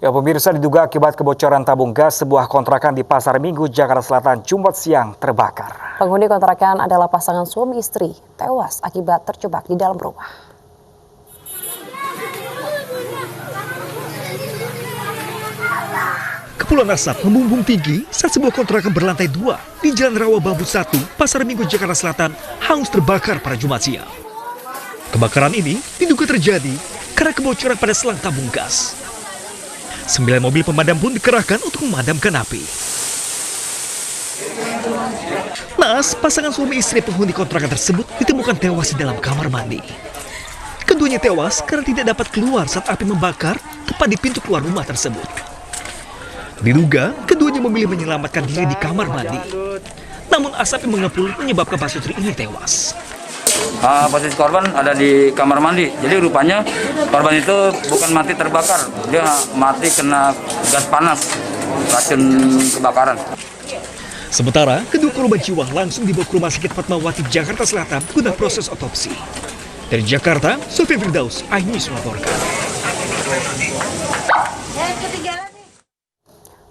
Ya, pemirsa, diduga akibat kebocoran tabung gas, sebuah kontrakan di Pasar Minggu, Jakarta Selatan, Jumat siang terbakar. Penghuni kontrakan adalah pasangan suami istri, tewas akibat terjebak di dalam rumah. Kepulan asap membumbung tinggi saat sebuah kontrakan berlantai 2 di Jalan Rawa Bambu 1, Pasar Minggu, Jakarta Selatan, hangus terbakar pada Jumat siang. Kebakaran ini diduga terjadi karena kebocoran pada selang tabung gas. 9 mobil pemadam pun dikerahkan untuk memadamkan api. Naas, pasangan suami istri penghuni kontrakan tersebut ditemukan tewas di dalam kamar mandi. Keduanya tewas karena tidak dapat keluar saat api membakar tepat di pintu keluar rumah tersebut. Diduga, keduanya memilih menyelamatkan diri di kamar mandi. Namun asap yang mengepul menyebabkan pasutri ini tewas. Posisi korban ada di kamar mandi. Jadi rupanya korban itu bukan mati terbakar, dia mati kena gas panas, racun kebakaran. Sementara, kedua korban jiwa langsung dibawa ke Rumah Sakit Fatmawati, Jakarta Selatan guna proses otopsi. Dari Jakarta, Sofyan Firdaus, iNews melaporkan.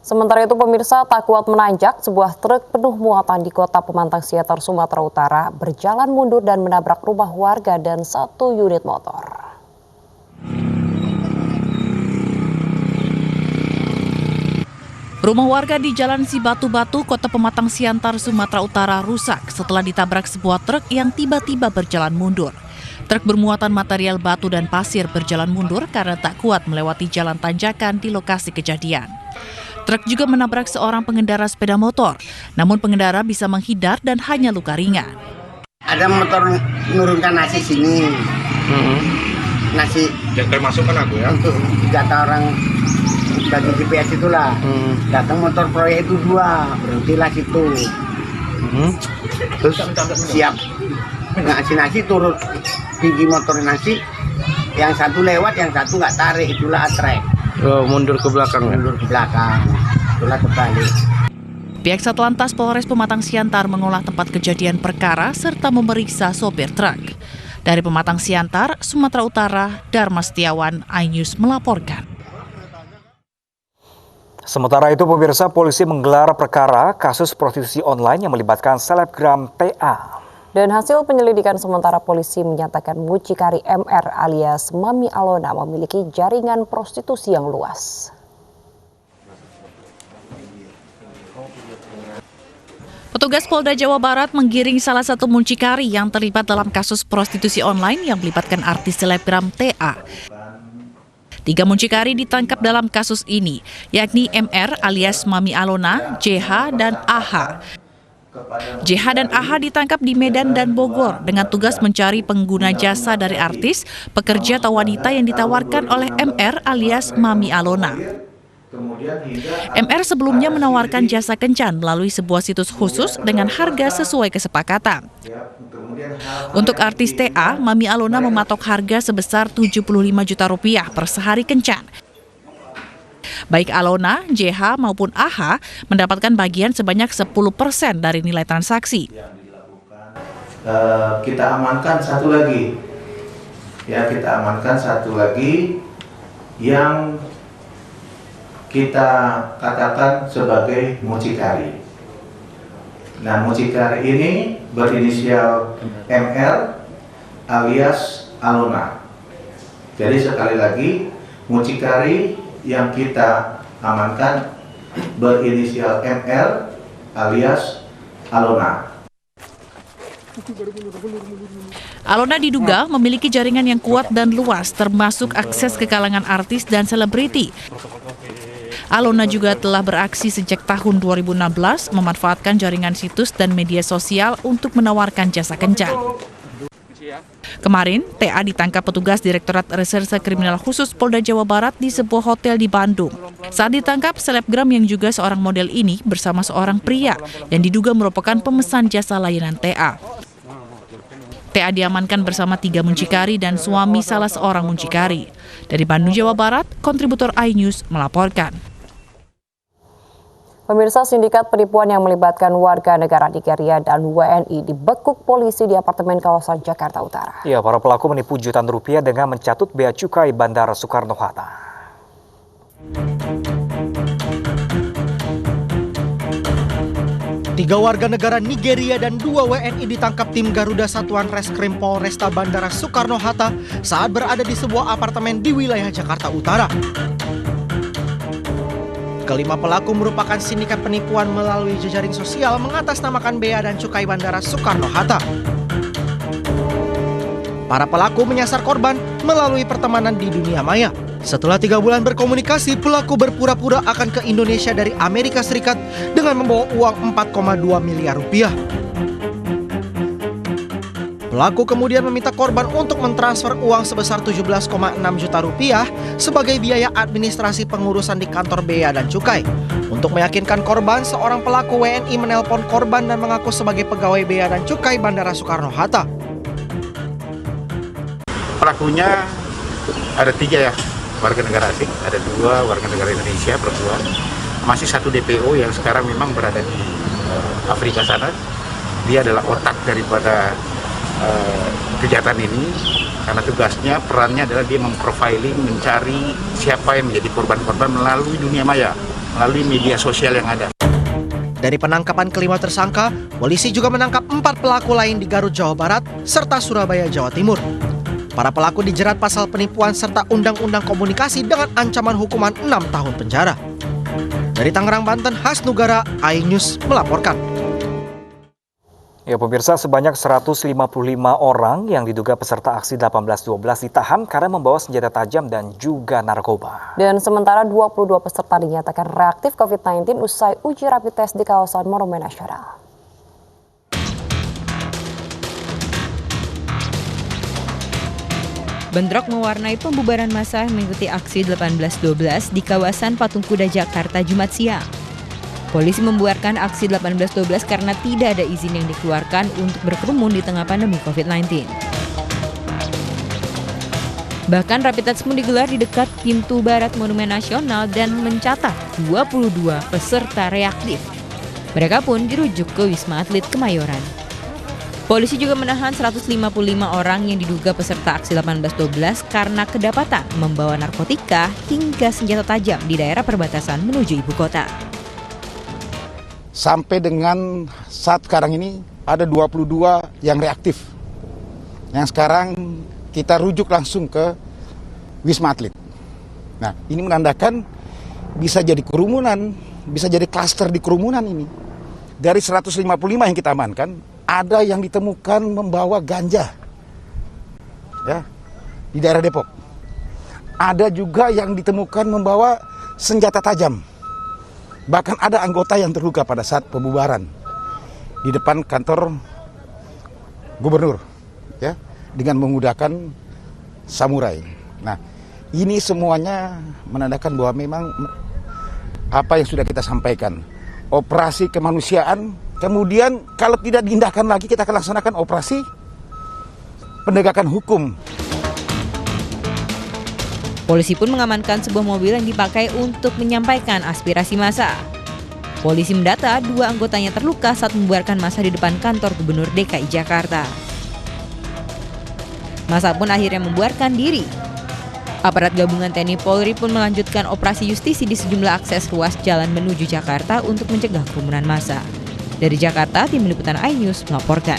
Sementara itu, pemirsa, tak kuat menanjak, sebuah truk penuh muatan di kota Pemantang Siantar, Sumatera Utara berjalan mundur dan menabrak rumah warga dan satu unit motor. Rumah warga di Jalan Sibatu-Batu, Kota Pematang Siantar, Sumatera Utara rusak setelah ditabrak sebuah truk yang tiba-tiba berjalan mundur. Truk bermuatan material batu dan pasir berjalan mundur karena tak kuat melewati jalan tanjakan di lokasi kejadian. Truk juga menabrak seorang pengendara sepeda motor, namun pengendara bisa menghindar dan hanya luka ringan. Ada motor menurunkan nasi sini, nasi. Termasuk kan aku ya? Untuk data orang dari GPS itulah. Datang motor proyek itu 2, berhentilah situ. Terus siap nasi turun tinggi motor nasi, yang satu lewat, yang satu nggak tarik, itulah atrek. Oh, mundur ke belakang. Mundur ke belakang, itulah kebalik. Pihak Satlantas Polres Pematang Siantar mengolah tempat kejadian perkara serta memeriksa sopir truk. Dari Pematang Siantar, Sumatera Utara, Dharma Setiawan, iNews melaporkan. Sementara itu, pemirsa, polisi menggelar perkara kasus prostitusi online yang melibatkan selebgram TA. Dan hasil penyelidikan sementara, polisi menyatakan mucikari MR alias Mami Alona memiliki jaringan prostitusi yang luas. Petugas Polda Jawa Barat menggiring salah satu mucikari yang terlibat dalam kasus prostitusi online yang melibatkan artis selebgram TA. 3 mucikari ditangkap dalam kasus ini, yakni MR alias Mami Alona, JH, dan AH. JH dan AH ditangkap di Medan dan Bogor dengan tugas mencari pengguna jasa dari artis, pekerja atau wanita yang ditawarkan oleh MR alias Mami Alona. MR sebelumnya menawarkan jasa kencan melalui sebuah situs khusus dengan harga sesuai kesepakatan. Untuk artis TA, Mami Alona mematok harga sebesar Rp75 juta per sehari kencan. Baik Alona, JH maupun AH mendapatkan bagian sebanyak 10% dari nilai transaksi. Kita amankan satu lagi. Kita amankan satu lagi yang kita katakan sebagai mucikari. Nah, mucikari ini berinisial MR alias Alona. Jadi sekali lagi, mucikari yang kita amankan berinisial MR alias Alona. Alona diduga memiliki jaringan yang kuat dan luas, termasuk akses ke kalangan artis dan selebriti. Alona juga telah beraksi sejak tahun 2016, memanfaatkan jaringan situs dan media sosial untuk menawarkan jasa kencan. Kemarin, TA ditangkap petugas Direktorat Reserse Kriminal Khusus Polda Jawa Barat di sebuah hotel di Bandung. Saat ditangkap, selebgram yang juga seorang model ini bersama seorang pria yang diduga merupakan pemesan jasa layanan TA. TA diamankan bersama 3 mucikari dan suami salah seorang mucikari. Dari Bandung, Jawa Barat, kontributor iNews melaporkan. Pemirsa, sindikat penipuan yang melibatkan warga negara Nigeria dan WNI dibekuk polisi di apartemen kawasan Jakarta Utara. Ya, para pelaku menipu jutaan rupiah dengan mencatut bea cukai Bandara Soekarno-Hatta. Tiga warga negara Nigeria dan 2 WNI ditangkap tim Garuda Satuan Reskrim Polresta Bandara Soekarno-Hatta saat berada di sebuah apartemen di wilayah Jakarta Utara. Kelima pelaku merupakan sindikat penipuan melalui jejaring sosial mengatasnamakan Bea dan Cukai Bandara Soekarno-Hatta. Para pelaku menyasar korban melalui pertemanan di dunia maya. Setelah 3 bulan berkomunikasi, pelaku berpura-pura akan ke Indonesia dari Amerika Serikat dengan membawa uang 4,2 miliar rupiah. Pelaku kemudian meminta korban untuk mentransfer uang sebesar 17,6 juta rupiah sebagai biaya administrasi pengurusan di kantor Bea dan Cukai. Untuk meyakinkan korban, seorang pelaku WNI menelpon korban dan mengaku sebagai pegawai Bea dan Cukai Bandara Soekarno-Hatta. Pelakunya ada 3 ya, warga negara asing, ada 2 warga negara Indonesia perempuan, masih 1 DPO yang sekarang memang berada di Afrika sana. Dia adalah otak daripada kejahatan ini, karena tugasnya, perannya adalah dia memprofiling, mencari siapa yang menjadi korban-korban melalui dunia maya, melalui media sosial yang ada. Dari penangkapan kelima tersangka, polisi juga menangkap 4 pelaku lain di Garut, Jawa Barat, serta Surabaya, Jawa Timur. Para pelaku dijerat pasal penipuan serta Undang-Undang Komunikasi dengan ancaman hukuman 6 tahun penjara. Dari Tangerang, Banten, Hasnugara, iNews melaporkan. Ya pemirsa, sebanyak 155 orang yang diduga peserta aksi 18.12 ditahan karena membawa senjata tajam dan juga narkoba. Dan sementara 22 peserta dinyatakan reaktif COVID-19 usai uji rapid test di kawasan Monumen Nasional. Bentrok mewarnai pembubaran massa yang mengikuti aksi 18.12 di kawasan Patung Kuda Jakarta Jumat siang. Polisi membubarkan aksi 18.12 karena tidak ada izin yang dikeluarkan untuk berkerumun di tengah pandemi COVID-19. Bahkan rapid test pun digelar di dekat pintu barat Monumen Nasional dan mencatat 22 peserta reaktif. Mereka pun dirujuk ke Wisma Atlet Kemayoran. Polisi juga menahan 155 orang yang diduga peserta aksi 18.12 karena kedapatan membawa narkotika hingga senjata tajam di daerah perbatasan menuju ibu kota. Sampai dengan saat sekarang ini ada 22 yang reaktif. Yang sekarang kita rujuk langsung ke Wisma Atlet. Nah, ini menandakan bisa jadi kerumunan, bisa jadi klaster di kerumunan ini. Dari 155 yang kita amankan, ada yang ditemukan membawa ganja ya, di daerah Depok. Ada juga yang ditemukan membawa senjata tajam. Bahkan ada anggota yang terluka pada saat pembubaran di depan kantor gubernur ya, dengan menggunakan samurai. Nah, ini semuanya menandakan bahwa memang apa yang sudah kita sampaikan, operasi kemanusiaan. Kemudian kalau tidak diindahkan lagi, kita akan laksanakan operasi penegakan hukum. Polisi pun mengamankan sebuah mobil yang dipakai untuk menyampaikan aspirasi massa. Polisi mendata 2 anggotanya terluka saat membubarkan massa di depan kantor Gubernur DKI Jakarta. Massa pun akhirnya membubarkan diri. Aparat gabungan TNI Polri pun melanjutkan operasi justisi di sejumlah akses ruas jalan menuju Jakarta untuk mencegah kerumunan massa. Dari Jakarta, tim liputan iNews melaporkan.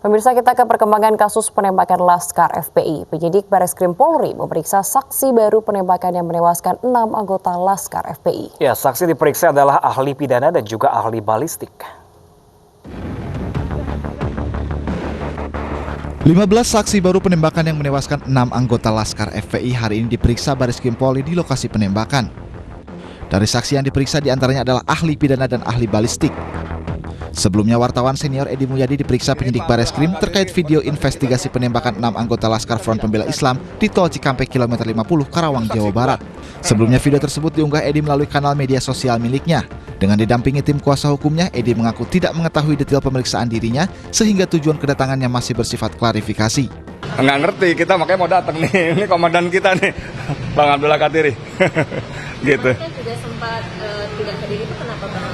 Pemirsa, kita ke perkembangan kasus penembakan Laskar FPI. Penyidik Bareskrim Polri memeriksa saksi baru penembakan yang menewaskan 6 anggota Laskar FPI. Ya, saksi diperiksa adalah ahli pidana dan juga ahli balistik. 15 saksi baru penembakan yang menewaskan 6 anggota Laskar FPI hari ini diperiksa Bareskrim Polri di lokasi penembakan. Dari saksi yang diperiksa diantaranya adalah ahli pidana dan ahli balistik. Sebelumnya wartawan senior Edi Mulyadi diperiksa penyidik Bareskrim terkait video investigasi penembakan 6 anggota Laskar Front Pembela Islam di Tol Cikampek kilometer 50 Karawang, Jawa Barat. Sebelumnya video tersebut diunggah Edi melalui kanal media sosial miliknya. Dengan didampingi tim kuasa hukumnya, Edi mengaku tidak mengetahui detail pemeriksaan dirinya sehingga tujuan kedatangannya masih bersifat klarifikasi. Nggak ngerti, kita makanya mau datang nih. Ini komandan kita nih, Bang Abdullah Katiri. Gitu. Sudah sempat tidak hadir itu kenapa Bang?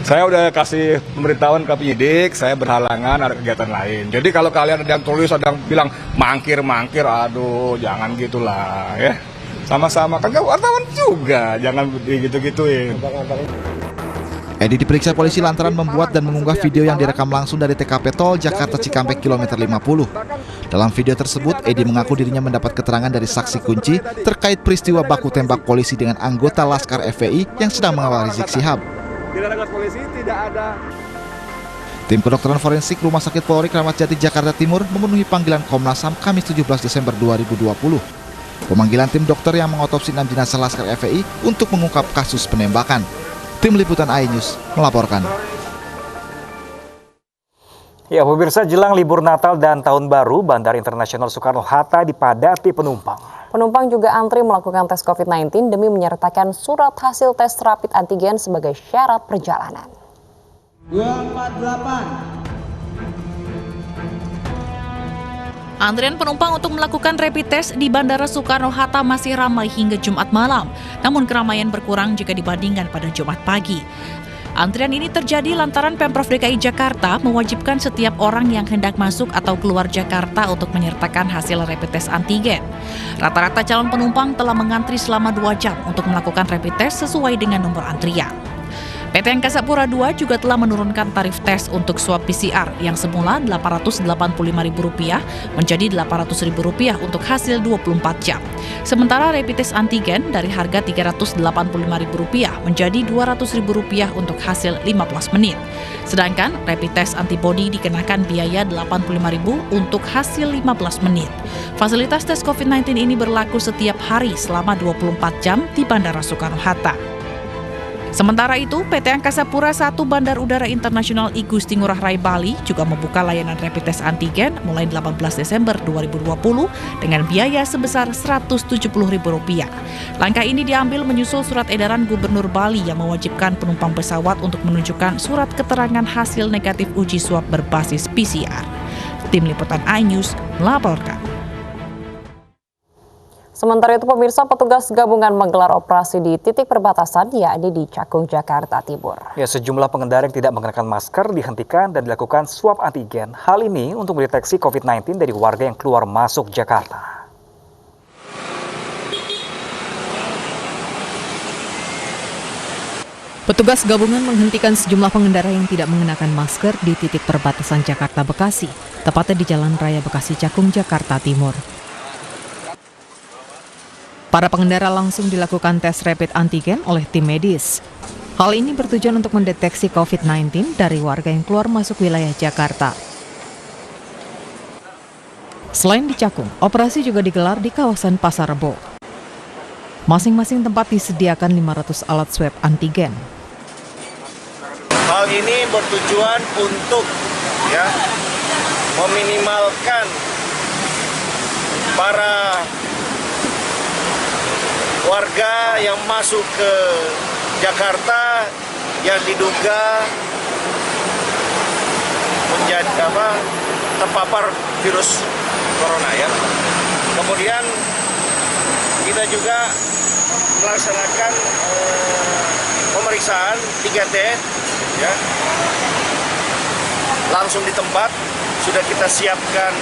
Saya udah kasih pemberitahuan ke penyidik, saya berhalangan ada kegiatan lain. Jadi kalau kalian ada yang tulis, ada yang bilang mangkir, aduh jangan gitulah ya. Sama-sama, kan wartawan juga, jangan gitu-gituin. Edi diperiksa polisi lantaran membuat dan mengunggah video yang direkam langsung dari TKP Tol Jakarta Cikampek kilometer 50. Dalam video tersebut, Edi mengaku dirinya mendapat keterangan dari saksi kunci terkait peristiwa baku tembak polisi dengan anggota Laskar FPI yang sedang mengawal Rizik Syihab. Tidak ada polisi, tidak ada. Tim kedokteran forensik Rumah Sakit Polri Kramat Jati Jakarta Timur memenuhi panggilan Komnas HAM Kamis 17 Desember 2020. Pemanggilan tim dokter yang mengotopsi 6 jenazah Laskar FPI untuk mengungkap kasus penembakan. Tim Liputan iNews melaporkan. Ya, pemirsa, jelang libur Natal dan Tahun Baru, Bandara Internasional Soekarno-Hatta dipadati penumpang. Penumpang juga antri melakukan tes COVID-19 demi menyertakan surat hasil tes rapid antigen sebagai syarat perjalanan. 248. Antrian penumpang untuk melakukan rapid test di Bandara Soekarno-Hatta masih ramai hingga Jumat malam. Namun keramaian berkurang jika dibandingkan pada Jumat pagi. Antrian ini terjadi lantaran Pemprov DKI Jakarta mewajibkan setiap orang yang hendak masuk atau keluar Jakarta untuk menyertakan hasil rapid test antigen. Rata-rata calon penumpang telah mengantri selama 2 jam untuk melakukan rapid test sesuai dengan nomor antrian. PT Angkasa Pura II juga telah menurunkan tarif tes untuk swab PCR yang semula Rp885.000 menjadi Rp800.000 untuk hasil 24 jam. Sementara rapid test antigen dari harga Rp385.000 menjadi Rp200.000 untuk hasil 15 menit. Sedangkan rapid test antibody dikenakan biaya Rp85.000 untuk hasil 15 menit. Fasilitas tes COVID-19 ini berlaku setiap hari selama 24 jam di Bandara Soekarno-Hatta. Sementara itu, PT Angkasa Pura I Bandar Udara Internasional I Gusti Ngurah Rai Bali juga membuka layanan rapid test antigen mulai 18 Desember 2020 dengan biaya sebesar Rp170.000. Langkah ini diambil menyusul surat edaran Gubernur Bali yang mewajibkan penumpang pesawat untuk menunjukkan surat keterangan hasil negatif uji swab berbasis PCR. Tim Liputan iNews melaporkan. Sementara itu, pemirsa, petugas gabungan menggelar operasi di titik perbatasan, yakni di Cakung, Jakarta Timur. Ya, sejumlah pengendara yang tidak mengenakan masker dihentikan dan dilakukan swab antigen. Hal ini untuk mendeteksi COVID-19 dari warga yang keluar masuk Jakarta. Petugas gabungan menghentikan sejumlah pengendara yang tidak mengenakan masker di titik perbatasan Jakarta Bekasi, tepatnya di Jalan Raya Bekasi Cakung, Jakarta Timur. Para pengendara langsung dilakukan tes rapid antigen oleh tim medis. Hal ini bertujuan untuk mendeteksi COVID-19 dari warga yang keluar masuk wilayah Jakarta. Selain di Cakung, operasi juga digelar di kawasan Pasar Rebo. Masing-masing tempat disediakan 500 alat swab antigen. Hal ini bertujuan untuk meminimalkan para warga yang masuk ke Jakarta yang diduga menjadi terpapar virus corona ya. Kemudian kita juga melaksanakan pemeriksaan 3T ya. Langsung di tempat sudah kita siapkan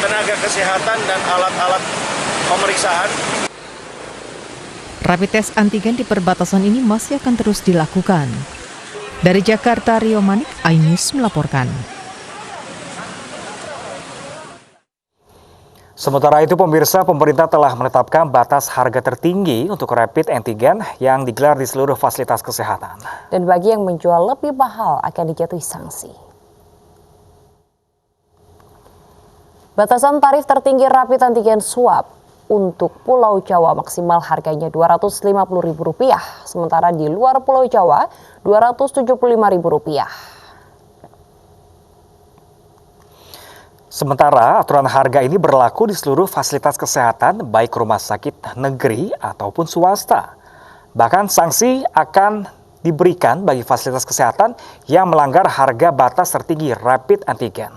tenaga kesehatan dan alat-alat pemeriksaan. Rapid test antigen di perbatasan ini masih akan terus dilakukan. Dari Jakarta, Rio Manik, iNews melaporkan. Sementara itu, pemirsa, pemerintah telah menetapkan batas harga tertinggi untuk rapid antigen yang digelar di seluruh fasilitas kesehatan. Dan bagi yang menjual lebih mahal akan dijatuhi sanksi. Batasan tarif tertinggi rapid antigen swab untuk Pulau Jawa maksimal harganya Rp250.000, sementara di luar Pulau Jawa Rp275.000. Sementara aturan harga ini berlaku di seluruh fasilitas kesehatan, baik rumah sakit negeri ataupun swasta. Bahkan sanksi akan diberikan bagi fasilitas kesehatan yang melanggar harga batas tertinggi rapid antigen.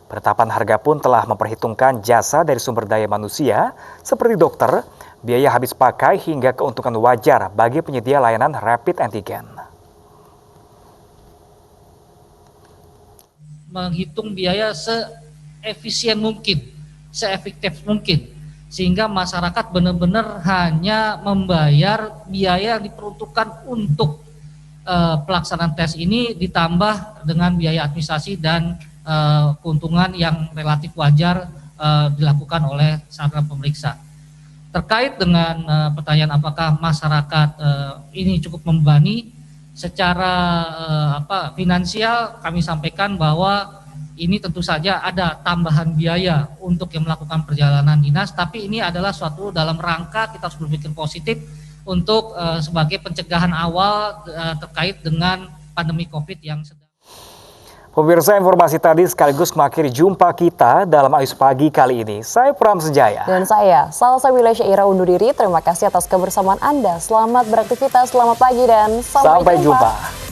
Penetapan harga pun telah memperhitungkan jasa dari sumber daya manusia seperti dokter, biaya habis pakai hingga keuntungan wajar bagi penyedia layanan rapid antigen. menghitung biaya seefisien mungkin, seefektif mungkin, sehingga masyarakat benar-benar hanya membayar biaya yang diperuntukkan untuk pelaksanaan tes ini ditambah dengan biaya administrasi dan keuntungan yang relatif wajar dilakukan oleh sarana pemeriksa. Terkait dengan pertanyaan apakah masyarakat ini cukup membebani secara finansial, kami sampaikan bahwa ini tentu saja ada tambahan biaya untuk yang melakukan perjalanan dinas, tapi ini adalah suatu dalam rangka kita harus berpikir positif untuk sebagai pencegahan awal terkait dengan pandemi COVID yang sedang. Pemirsa, informasi tadi sekaligus mengakhiri jumpa kita dalam Ayus Pagi kali ini. Saya Pram Sejaya. Dan saya, Salsabila Syaira undur diri. Terima kasih atas kebersamaan Anda. Selamat beraktivitas, selamat pagi, dan sampai jumpa.